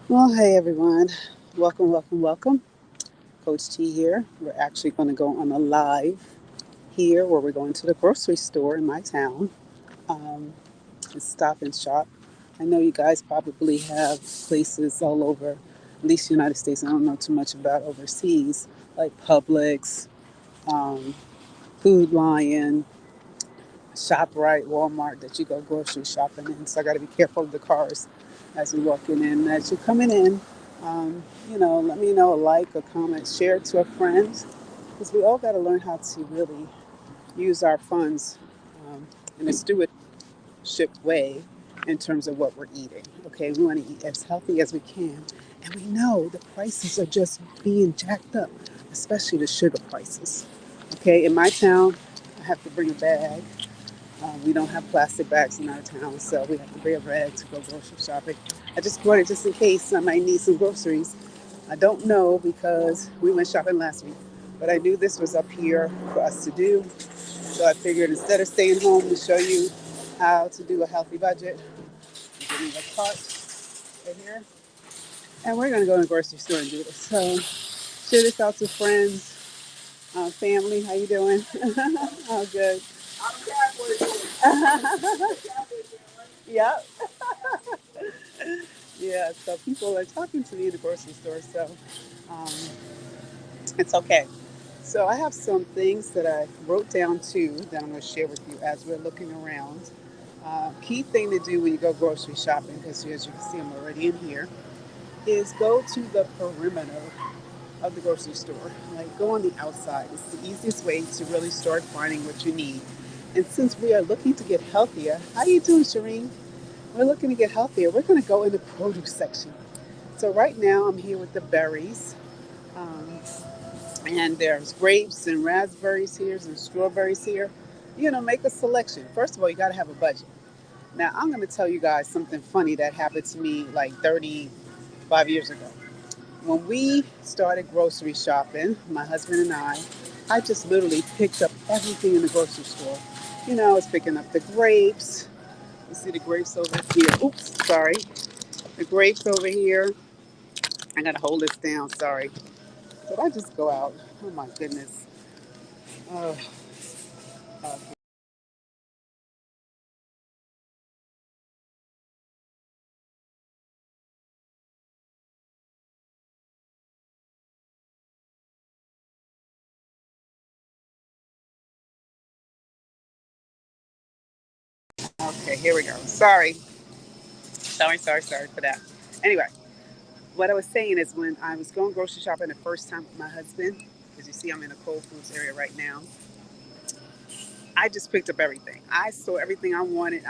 Well, hey everyone. Welcome, welcome, welcome. Coach T here. We're actually going to go on a live here where we're going to the grocery store in my town um, and stop and shop. I know you guys probably have places all over, at least the United States. I don't know too much about overseas, like Publix, um, Food Lion, ShopRite, Walmart that you go grocery shopping in. So I got to be careful of the cars as you're walking in. As you're coming in, let me know, a like, a comment, share it to a friend, because we all got to learn how to really use our funds in a stewardship way in terms of what we're eating. Okay, we want to eat as healthy as we can, and we know the prices are just being jacked up, especially the sugar prices. Okay, in my town, I have to bring a bag. We don't have plastic bags in our town, so we have to bring a bag to go grocery shopping. I just brought it just in case I might need some groceries. I don't know because we went shopping last week, but I knew this was up here for us to do. So I figured instead of staying home to show you how to do a healthy budget, give me the cart right here. And we're going to go to the grocery store and do this. So share this out to friends, family. How you doing? Oh, good. Yep. Yeah, so people are talking to me in the grocery store, so um, it's okay. So I have some things that I wrote down too that I'm going to share with you as we're looking around. Key thing to do when you go grocery shopping, because as you can see, I'm already in here, is go to the perimeter of the grocery store. Like go on the outside. It's the easiest way to really start finding what you need. And since we are looking to get healthier, how you doing, Shireen? We're looking to get healthier. We're going to go in the produce section. So right now I'm here with the berries. Um, and there's grapes and raspberries here and strawberries here. Make a selection. First of all, you got to have a budget. Now, I'm going to tell you guys something funny that happened to me like 35 years ago. When we started grocery shopping, my husband and I just literally picked up everything in the grocery store. I was picking up the grapes. You see the grapes over here. Oops, sorry. The grapes over here. I got to hold this down. Sorry. Did I just go out? Oh my goodness. Oh, okay, here we go. Sorry. Sorry for that. Anyway, what I was saying is when I was going grocery shopping the first time with my husband, because you see I'm in a Cold Foods area right now, I just picked up everything. I saw everything I wanted.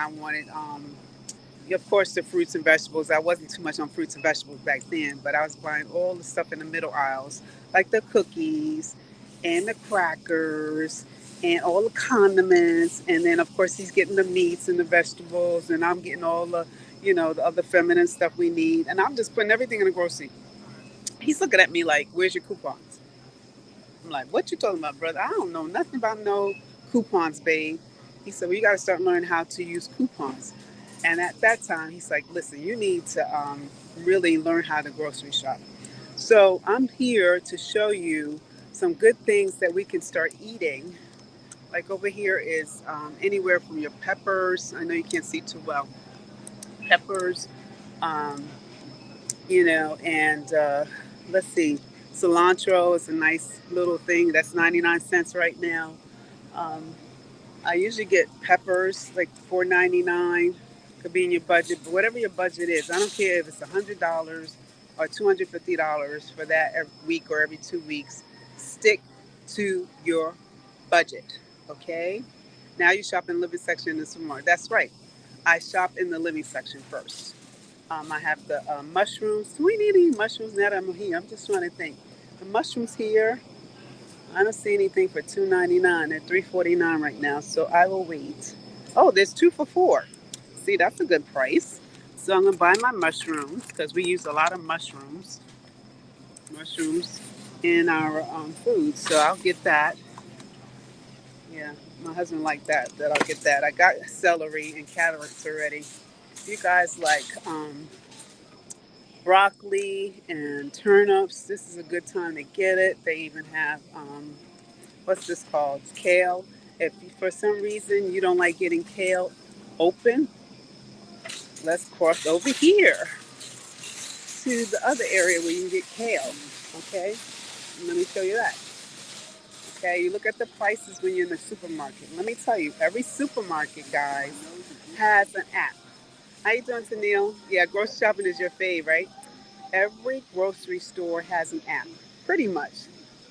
Of course, the fruits and vegetables. I wasn't too much on fruits and vegetables back then, but I was buying all the stuff in the middle aisles, like the cookies and the crackers and all the condiments. And then, of course, he's getting the meats and the vegetables, and I'm getting all the other feminine stuff we need. And I'm just putting everything in the grocery. He's looking at me like, "Where's your coupons?" I'm like, "What you talking about, brother? I don't know nothing about no coupons, babe." He said, "Well, you got to start learning how to use coupons." And at that time, he's like, "Listen, you need to really learn how to grocery shop." So I'm here to show you some good things that we can start eating. Like over here is anywhere from your peppers. I know you can't see too well. Peppers, um, and let's see, cilantro is a nice little thing. That's 99 cents right now. Um, I usually get peppers like 4.99. Could be in your budget, but whatever your budget is, I don't care if it's $100 or $250 for that every week or every 2 weeks. Stick to your budget, okay? Now you shop in the living section in the supermarket. That's right. I shop in the living section first. I have the mushrooms. Do we need any mushrooms now that I'm here? I'm just trying to think. The mushrooms here, I don't see anything for $2.99. They're $3.49 right now, so I will wait. Oh, there's two for $4. See, that's a good price. So I'm gonna buy my mushrooms because we use a lot of mushrooms in our food. So I'll get that. Yeah, my husband liked that. That I'll get that. I got celery and carrots already. If you guys like broccoli and turnips. This is a good time to get it. They even have what's this called? Kale. If for some reason you don't like getting kale open, let's cross over here to the other area where you can get kale. Okay, let me show you that. Okay, you look at the prices when you're in the supermarket. Let me tell you, every supermarket, guys, has an app. How you doing, Tennille? Yeah, grocery shopping is your fave, right? Every grocery store has an app, pretty much.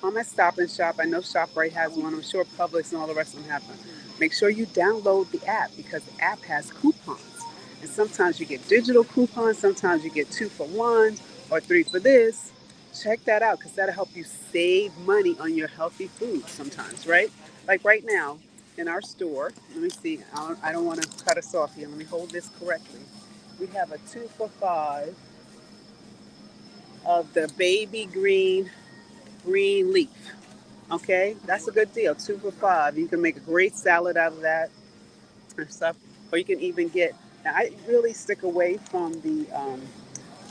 I'm at Stop and Shop. I know ShopRite has one. I'm sure Publix and all the rest of them have one. Make sure you download the app because the app has coupons. And sometimes you get digital coupons, sometimes you get 2 for 1 or 3 for this. Check that out because that'll help you save money on your healthy food sometimes, right? Like right now in our store, let me see, I don't want to cut us off here. Let me hold this correctly. We have a 2 for 5 of the baby green leaf. Okay, that's a good deal. 2 for 5. You can make a great salad out of that and stuff, or you can even get. Now, I really stick away from the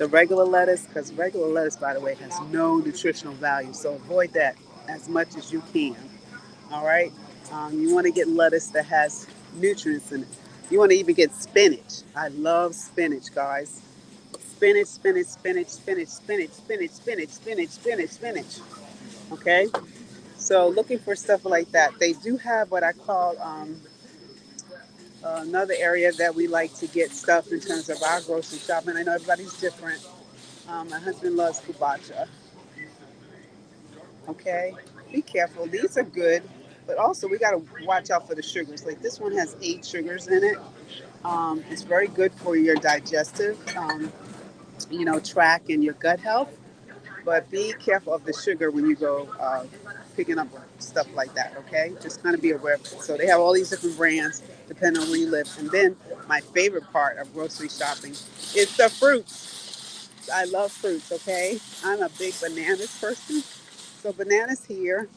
regular lettuce because regular lettuce, by the way, has no nutritional value. So avoid that as much as you can. All right, you want to get lettuce that has nutrients in it. You want to even get spinach. I love spinach, guys. Spinach, spinach, spinach, spinach, spinach, spinach, spinach, spinach, spinach, spinach. Okay, so looking for stuff like that. They do have what I call another area that we like to get stuff in terms of our grocery shopping. I know everybody's different. My husband loves kubacha. Okay, be careful. These are good, but also we got to watch out for the sugars. Like this one has 8 sugars in it. It's very good for your digestive, tract and your gut health. But be careful of the sugar when you go picking up stuff like that, okay? Just kind of be aware of it. So they have all these different brands depending on where you live. And then my favorite part of grocery shopping is the fruits. I love fruits, okay? I'm a big bananas person. So bananas here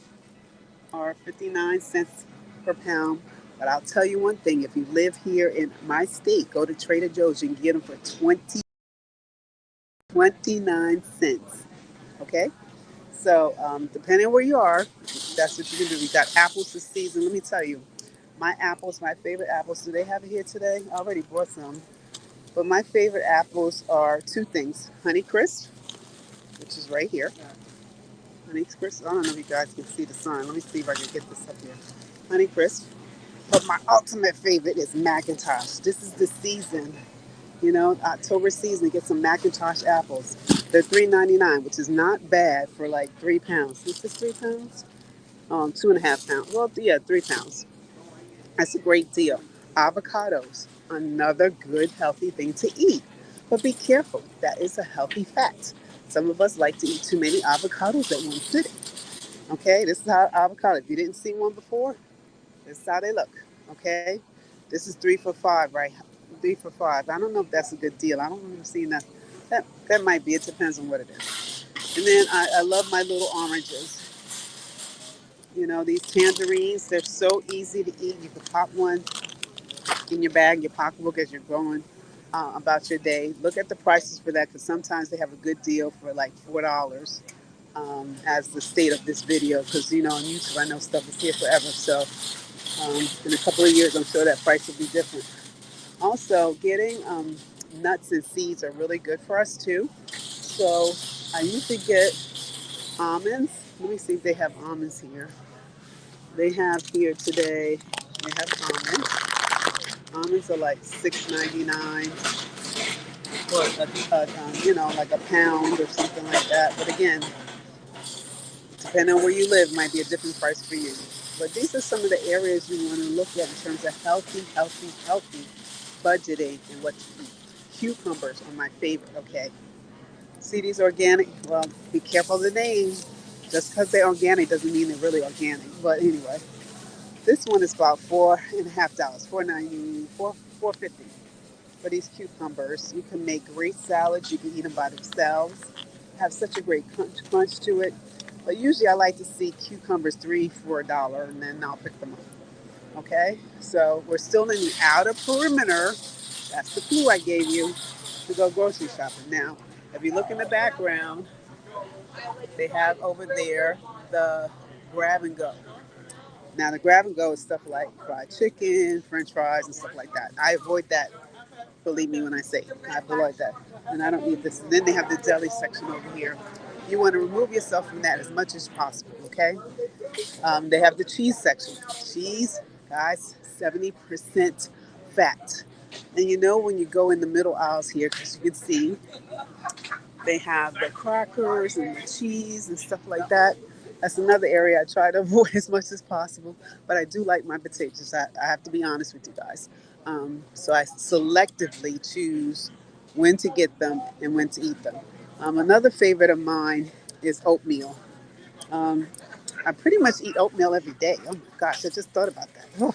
are 59 cents per pound. But I'll tell you one thing, if you live here in my state, go to Trader Joe's, you can get them for 29 cents, okay? So, depending on where you are, that's what you can do. We got apples this season. Let me tell you, my apples, my favorite apples. Do they have it here today? I already bought some. But my favorite apples are 2 things: Honey Crisp, which is right here. Honey Crisp. I don't know if you guys can see the sign. Let me see if I can get this up here. Honey Crisp. But my ultimate favorite is Macintosh. This is the season. October season, get some Macintosh apples. They're $3.99, which is not bad for like 3 pounds. Is this 3 pounds? 2.5 pounds. Well, yeah, 3 pounds. That's a great deal. Avocados, another good healthy thing to eat. But be careful, that is a healthy fat. Some of us like to eat too many avocados at one sitting. Okay, this is how avocado. If you didn't see one before, this is how they look. Okay, this is 3 for 5, right? 3 for 5. I don't know if that's a good deal. I don't remember seeing that. That might be. It depends on what it is. And then I love my little oranges. These tangerines. They're so easy to eat. You can pop one in your bag, your pocketbook as you're going about your day. Look at the prices for that because sometimes they have a good deal for like $4. As the state of this video, because on YouTube I know stuff is here forever. So in a couple of years, I'm sure that price will be different. Also, getting nuts and seeds are really good for us too. So I usually get almonds. Let me see if they have almonds here. They have here today. They have almonds. Almonds are like $6.99 for like a pound or something like that. But again, depending on where you live, might be a different price for you. But these are some of the areas you want to look at in terms of healthy budgeting and what you eat. Cucumbers are my favorite, okay? See these organic? Well, be careful of the name. Just because they're organic doesn't mean they're really organic. But anyway, this one is about $4.50, $4.50 for these cucumbers. You can make great salads. You can eat them by themselves. Have such a great crunch to it. But usually I like to see cucumbers 3 for $1, and then I'll pick them up. Okay, so we're still in the outer perimeter. That's the clue I gave you to go grocery shopping. Now, If you look in the background, they have over there the grab and go. Now the grab and go is stuff like fried chicken, French fries, and stuff like that. I avoid that. Believe me when I say it. I avoid that, and I don't need this. And then they have the deli section over here. You want to remove yourself from that as much as possible. Okay. They have the cheese section. Cheese, guys, 70% fat. And you know when you go in the middle aisles here, because you can see they have the crackers and the cheese and stuff like that. That's another area I try to avoid as much as possible. But I do like my potatoes. I have to be honest with you guys. So I selectively choose when to get them and when to eat them. Another favorite of mine is oatmeal. Um, I pretty much eat oatmeal every day. Oh my gosh, I just thought about that. Oh.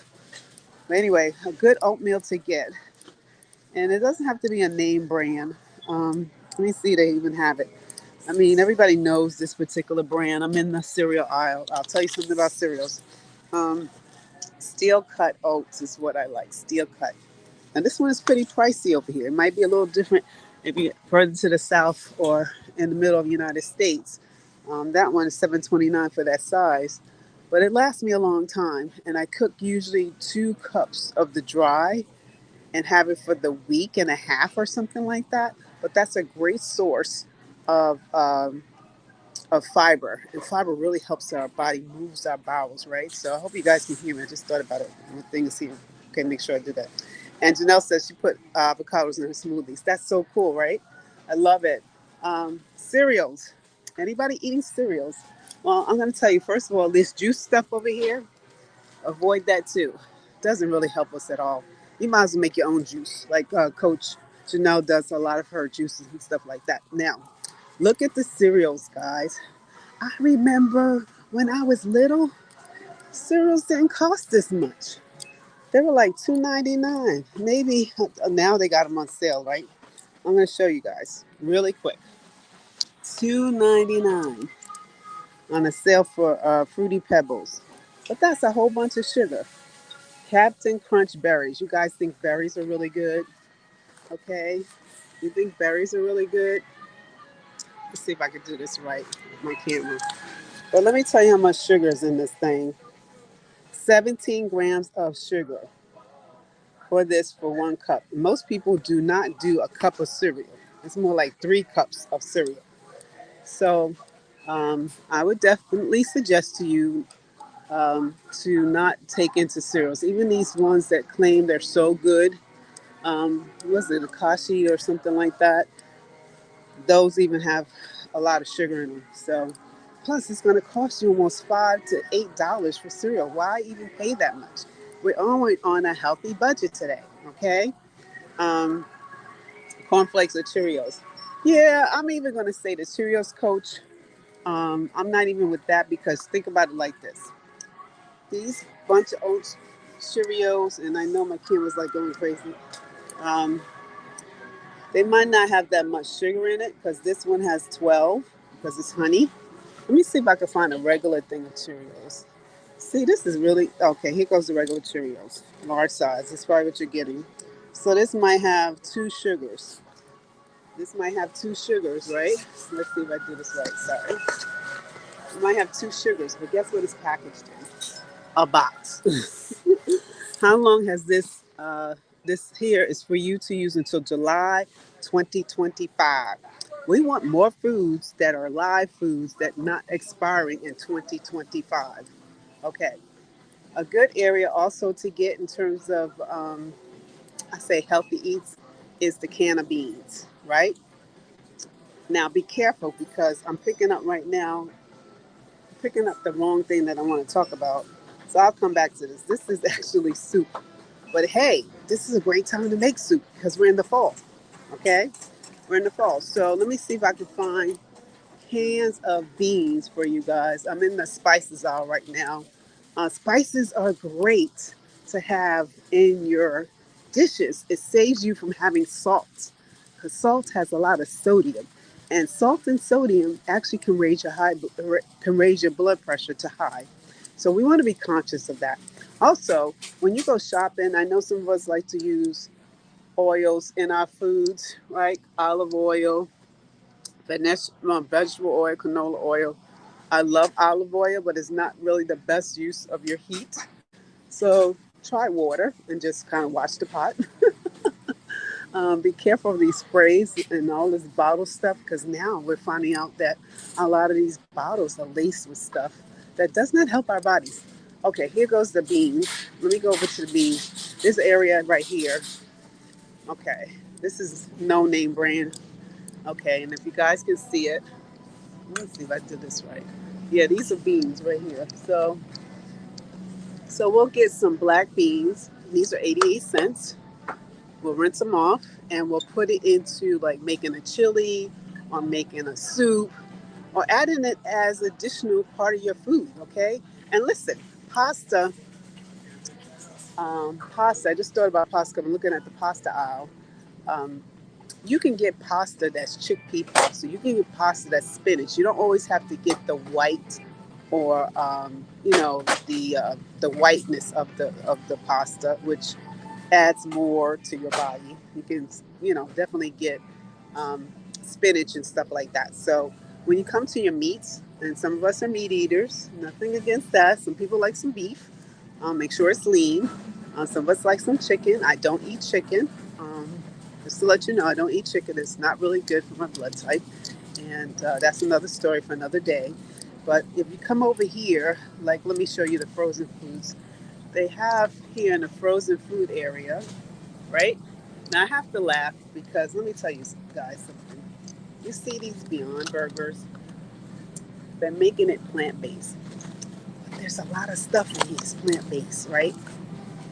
But anyway, a good oatmeal to get. And it doesn't have to be a name brand. Let me see, they even have it. I mean, everybody knows this particular brand. I'm in the cereal aisle. I'll tell you something about cereals. Um, Steel cut oats is what I like. Steel cut. And this one is pretty pricey over here. It might be a little different if you're further to the south or in the middle of the United States. That one is $7.29 for that size. But it lasts me a long time. And I cook usually 2 cups of the dry and have it for the week and a half or something like that. But that's a great source of fiber, and fiber really helps our body, moves our bowels, right? So I hope you guys can hear me. I just thought about it. The thing is here. Okay, make sure I do that. And Janelle says she put avocados in her smoothies. That's so cool, right? I love it. Cereals. Anybody eating cereals? Well, I'm going to tell you, first of all, this juice stuff over here, avoid that too. Doesn't really help us at all. You might as well make your own juice, like Coach Janelle does a lot of her juices and stuff like that. Now, look at the cereals, guys. I remember when I was little, cereals didn't cost this much. They were like $2.99. Maybe now they got them on sale, right? I'm going to show you guys really quick. $2.99 on a sale for Fruity Pebbles. But that's a whole bunch of sugar. Captain Crunch berries. You guys think berries are really good? Okay. You think berries are really good? Let's see if I can do this right with my camera. But let me tell you how much sugar is in this thing. 17 grams of sugar for this for 1 cup. Most people do not do a cup of cereal. It's more like 3 cups of cereal. So I would definitely suggest to you to not take into cereals. Even these ones that claim they're so good, was it Akashi or something like that? Those even have a lot of sugar in them. So plus it's going to cost you almost $5 to $8 for cereal. Why even pay that much? We're on a healthy budget today, okay? Um, Cornflakes or Cheerios. Yeah, I'm even going to say the Cheerios, Coach. I'm not even with that because think about it like this. These bunch of oats, Cheerios, and I know my camera's like going crazy. Um, they might not have that much sugar in it because this one has 12 because it's honey. Let me see if I can find a regular thing of Cheerios. See, this is really okay. Here goes the regular Cheerios, large size. That's probably what you're getting. So this might have 2 sugars. This might have 2 sugars, right? Let's see if I do this right. Sorry. It might have 2 sugars, but guess what it's packaged in? A box. How long has this? This here is for you to use until July 2025. We want more foods that are live foods that not expiring in 2025. Okay. A good area also to get in terms of, I say healthy eats, is the can of beans, right? Now be careful because I'm picking up right now, picking up the wrong thing that I want to talk about. So I'll come back to this. This is actually soup. But hey, this is a great time to make soup because we're in the fall. Okay? We're in the fall. So let me see if I can find cans of beans for you guys. I'm in the spices aisle right now. Spices are great to have in your dishes. It saves you from having salt because salt has a lot of sodium, and salt and sodium actually can raise your blood pressure to high. So we want to be conscious of that. Also, when you go shopping, I know some of us like to use oils in our foods, right? Olive oil, vegetable oil, canola oil. I love olive oil, but it's not really the best use of your heat. So try water and just kind of watch the pot. Be careful of these sprays and all this bottle stuff because now we're finding out that a lot of these bottles are laced with stuff that does not help our bodies. Okay, here goes the beans. Let me go over to the beans. This area right here. Okay, this is no name brand. Okay, and if you guys can see it, let me see if I did this right. Yeah, these are beans right here. So we'll get some black beans. These are 88 cents. We'll rinse them off and we'll put it into like making a chili or making a soup or adding it as additional part of your food. Okay. And listen, pasta, pasta. I just thought about pasta. I'm looking at the pasta aisle. Um, you can get pasta that's chickpea pasta. You can get pasta that's spinach. You don't always have to get the white or the whiteness of the pasta, which adds more to your body. You can, definitely get um, spinach and stuff like that. So when you come to your meats, and some of us are meat eaters, nothing against that. Some people like some beef. Make sure it's lean. Some of us like some chicken. I don't eat chicken. Just to let you know, I don't eat chicken. It's not really good for my blood type. And that's another story for another day. But if you come over here, like let me show you the frozen foods they have here in the frozen food area, right? Now I have to laugh because let me tell you guys something. You see these Beyond Burgers, they're making it plant based. There's a lot of stuff in here that's plant based, right?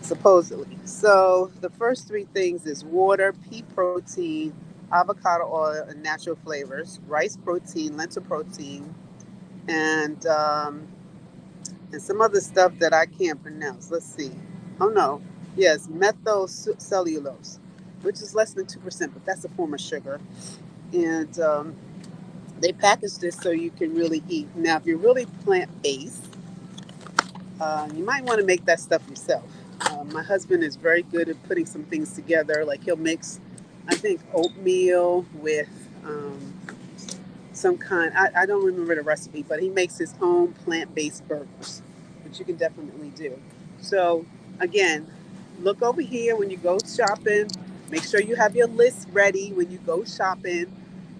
Supposedly. So the first three things is water, pea protein, avocado oil, and natural flavors, rice protein, lentil protein, and some other stuff that I can't pronounce. Let's see. Oh no, yes, methyl cellulose, which is less than 2%, but that's a form of sugar. And they package this so you can really eat. Now, if you're really plant based, you might want to make that stuff yourself. My husband is very good at putting some things together. Like he'll mix, I think, oatmeal with some kind. I don't remember the recipe, but he makes his own plant-based burgers, which you can definitely do. So again, look over here when you go shopping. Make sure you have your list ready when you go shopping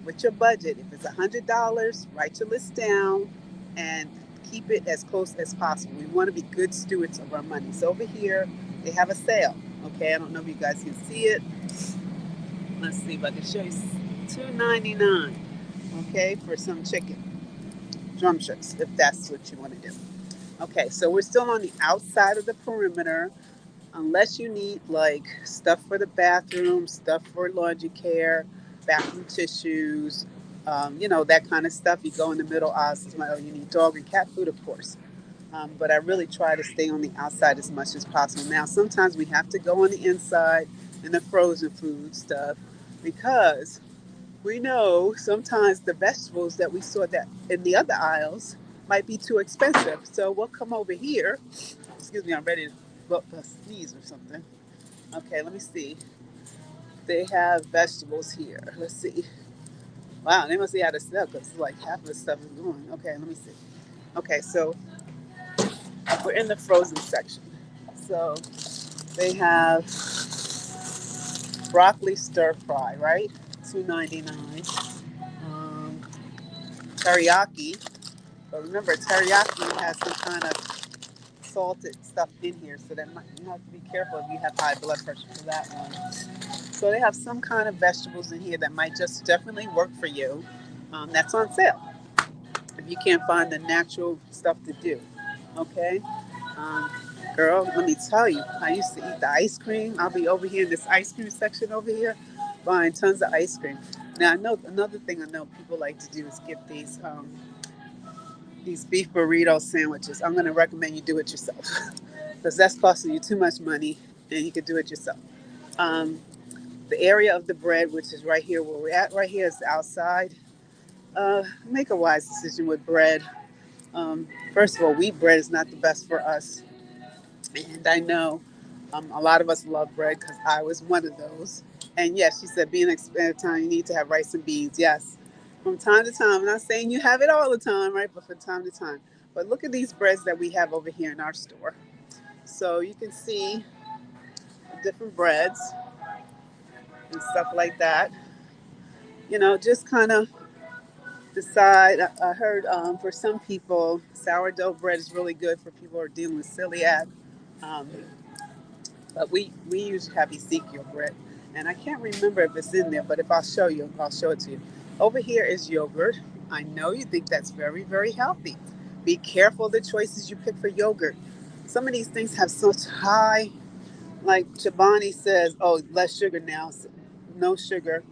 with your budget. If it's $100, write your list down and keep it as close as possible. We want to be good stewards of our money. So over here, they have a sale. Okay, I don't know if you guys can see it. Let's see if I can show you. $2.99. Okay, for some chicken drumsticks, if that's what you want to do. Okay, so we're still on the outside of the perimeter, unless you need like stuff for the bathroom, stuff for laundry care, bathroom tissues, that kind of stuff. You go in the middle aisle, oh, you need dog and cat food, of course. But I really try to stay on the outside as much as possible. Now, sometimes we have to go on the inside in the frozen food stuff because we know sometimes the vegetables that we saw that in the other aisles might be too expensive. So we'll come over here. Excuse me, I'm ready to sneeze or something. Okay, let me see. They have vegetables here. Let's see. Wow, they must see how to sell because like half of the stuff is going. Okay, let me see. Okay, so we're in the frozen section. So they have broccoli stir fry, right? $2.99. Um, Teriyaki. But remember, teriyaki has some kind of salted stuff in here, so you have to be careful if you have high blood pressure for that one. So they have some kind of vegetables in here that might just definitely work for you. That's on sale if you can't find the natural stuff to do. Okay, um, girl, let me tell you, I used to eat the ice cream. I'll be over here in this ice cream section over here, buying tons of ice cream. Now I know another thing I know people like to do is get these beef burrito sandwiches. I'm going to recommend you do it yourself because that's costing you too much money and you can do it yourself. Um, the area of the bread, which is right here where we're at, right here is the outside. Make a wise decision with bread. First of all, wheat bread is not the best for us. And I know a lot of us love bread because I was one of those. And yes, she said, being an Hispanic time, you need to have rice and beans. Yes. from time to time. I'm not saying you have it all the time, right? But from time to time. But look at these breads that we have over here in our store. So you can see different breads and stuff like that. Just kind of decide. I heard for some people, sourdough bread is really good for people who are dealing with celiac. Um, but we usually have Ezekiel bread. And I can't remember if it's in there, but if I'll show you, I'll show it to you. Over here is yogurt. I know you think that's very, very healthy. Be careful the choices you pick for yogurt. Some of these things have such high, like Chobani says, oh, less sugar now, no sugar.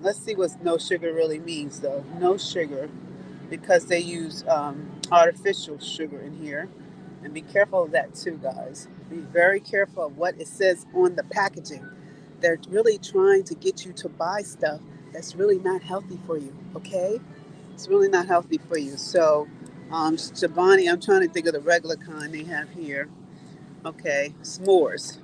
Let's see what no sugar really means, though. No sugar, because they use artificial sugar in here. And be careful of that too, guys. Be very careful of what it says on the packaging. They're really trying to get you to buy stuff that's really not healthy for you, okay? It's really not healthy for you. So, Chobani, I'm trying to think of the regular kind they have here. Okay, s'mores.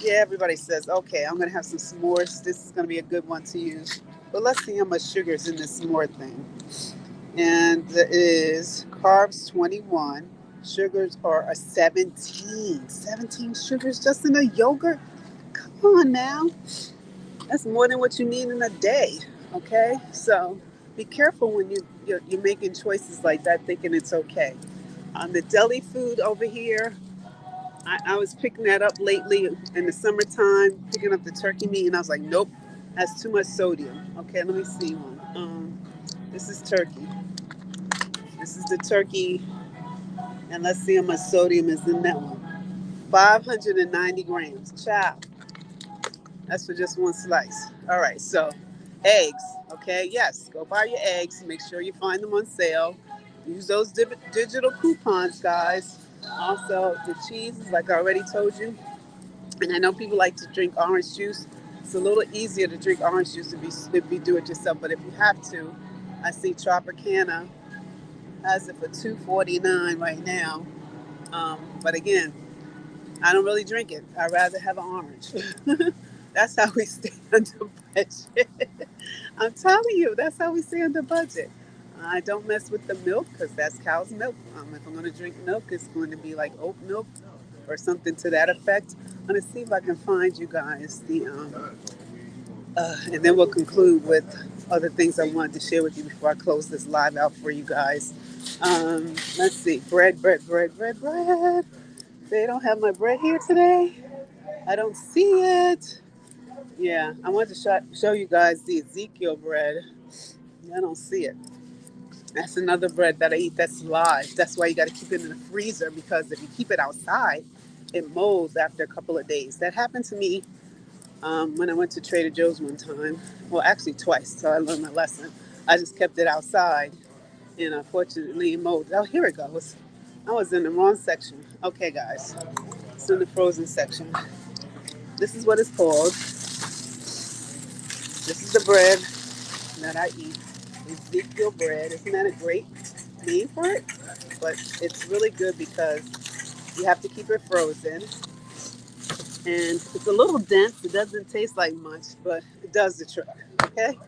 Yeah, everybody says, okay, I'm going to have some s'mores. This is going to be a good one to use. But let's see how much sugar is in this s'more thing. And there is carbs 21. Sugars are a 17. 17 sugars just in a yogurt? Come on now. That's more than what you need in a day. Okay? So be careful when you're making choices like that, thinking it's okay. On the deli food over here, I was picking that up lately in the summertime, picking up the turkey meat, and I was like, nope, that's too much sodium. Okay, let me see one. This is turkey. This is the turkey, and let's see how much sodium is in that one. 590 grams. Child, that's for just one slice. All right, so eggs. Okay, yes, go buy your eggs. Make sure you find them on sale. Use those digital coupons, guys. Also, the cheese, like I already told you. And I know people like to drink orange juice. It's a little easier to drink orange juice if you do it yourself. But if you have to, I see Tropicana has it for $2.49 right now. But again, I don't really drink it. I'd rather have an orange. That's how we stay under budget. I'm telling you, that's how we stay under budget. I don't mess with the milk because that's cow's milk. If I'm going to drink milk, it's going to be like oat milk or something to that effect. I'm going to see if I can find you guys and then we'll conclude with other things I wanted to share with you before I close this live out for you guys. Let's see, bread. They don't have my bread here today. I don't see it. Yeah, I wanted to show you guys the Ezekiel bread. I don't see it. That's another bread that I eat that's live. That's why you got to keep it in the freezer because if you keep it outside, it molds after a couple of days. That happened to me when I went to Trader Joe's one time. Well, actually twice, so I learned my lesson. I just kept it outside, and unfortunately, it molded. Oh, here it goes. I was in the wrong section. Okay, guys, it's in the frozen section. This is what it's called. This is the bread that I eat. Ezekiel bread. Isn't that a great name for it? But it's really good because you have to keep it frozen. And it's a little dense. It doesn't taste like much, but it does the trick. Okay?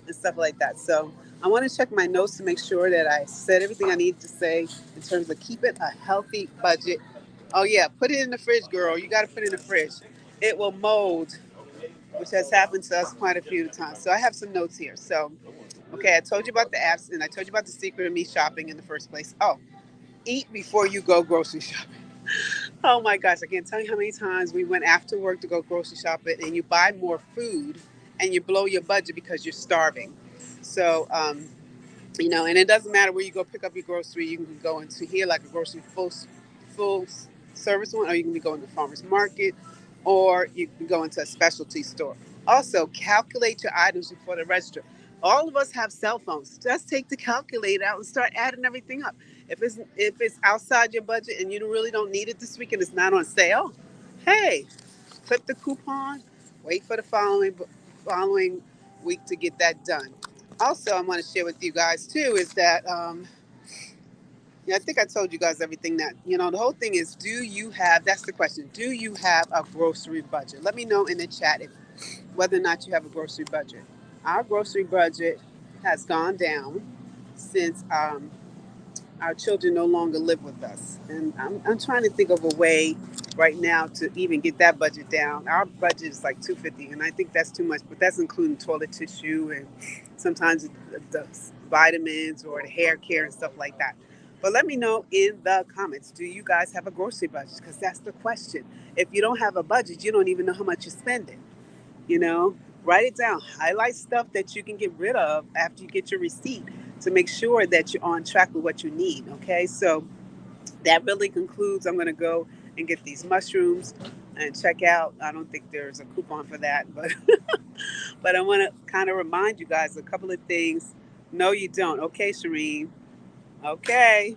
And stuff like that. So I want to check my notes to make sure that I said everything I need to say in terms of keep it a healthy budget. Oh, yeah. Put it in the fridge, girl. You got to put it in the fridge. It will mold, which has happened to us quite a few times. So I have some notes here. So, okay, I told you about the apps and I told you about the secret of me shopping in the first place. Oh, eat before you go grocery shopping. Oh my gosh, I can't tell you how many times we went after work to go grocery shopping and you buy more food and you blow your budget because you're starving. So, and it doesn't matter where you go pick up your grocery. You can go into here like a grocery full service one, or you can go into the farmer's market, or you can go into a specialty store. Also, calculate your items before the register. All of us have cell phones. Just take the calculator out and start adding everything up. If it's outside your budget and you really don't need it this week and it's not on sale, hey, clip the coupon. Wait for the following week to get that done. Also, I want to share with you guys too is that yeah, I think I told you guys everything that the whole thing is. Do you have? That's the question. Do you have a grocery budget? Let me know in the chat whether or not you have a grocery budget. Our grocery budget has gone down since our children no longer live with us. And I'm trying to think of a way right now to even get that budget down. Our budget is like 250, and I think that's too much, but that's including toilet tissue and sometimes the vitamins or the hair care and stuff like that. But let me know in the comments, do you guys have a grocery budget? Because that's the question. If you don't have a budget, you don't even know how much you're spending. You know, write it down, highlight stuff that you can get rid of after you get your receipt to make sure that you're on track with what you need. Okay, so that really concludes. I'm going to go and get these mushrooms and check out. I don't think there's a coupon for that, but but I want to kind of remind you guys a couple of things. No, you don't. Okay, Shireen. Okay.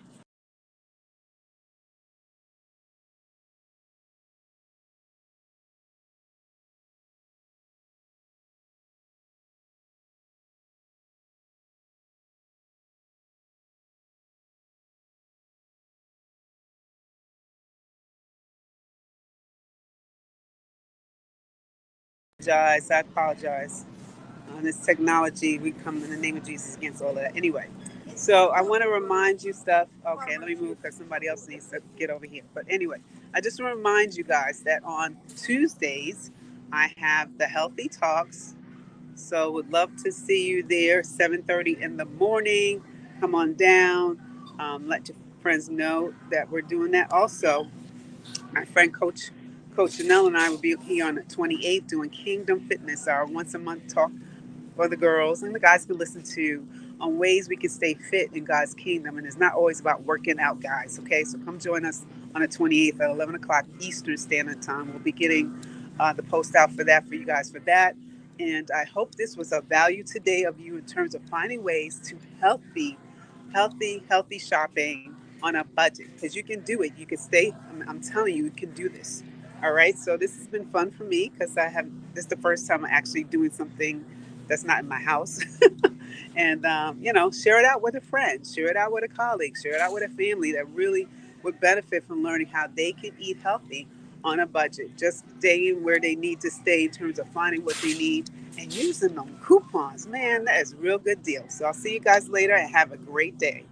I apologize. On this technology, we come in the name of Jesus against all of that. Anyway, so I want to remind you stuff. Okay, let me move because somebody else needs to get over here. But anyway, I just want to remind you guys that on Tuesdays, I have the Healthy Talks. So would love to see you there, 7:30 in the morning. Come on down. Let your friends know that we're doing that. Also, my friend Coach Janelle and I will be here on the 28th doing Kingdom Fitness, our once a month talk for the girls and the guys can listen to on ways we can stay fit in God's kingdom. And it's not always about working out, guys. Okay, so come join us on the 28th at 11 o'clock Eastern Standard Time. We'll be getting the post out for that for you guys for that. And I hope this was of value today of you in terms of finding ways to healthy shopping on a budget because you can do it. You can stay. I'm telling you, you can do this. All right. So this has been fun for me because this is the first time I'm actually doing something that's not in my house. And, share it out with a friend, share it out with a colleague, share it out with a family that really would benefit from learning how they can eat healthy on a budget, just staying where they need to stay in terms of finding what they need and using them coupons. Man, that is a real good deal. So I'll see you guys later and have a great day.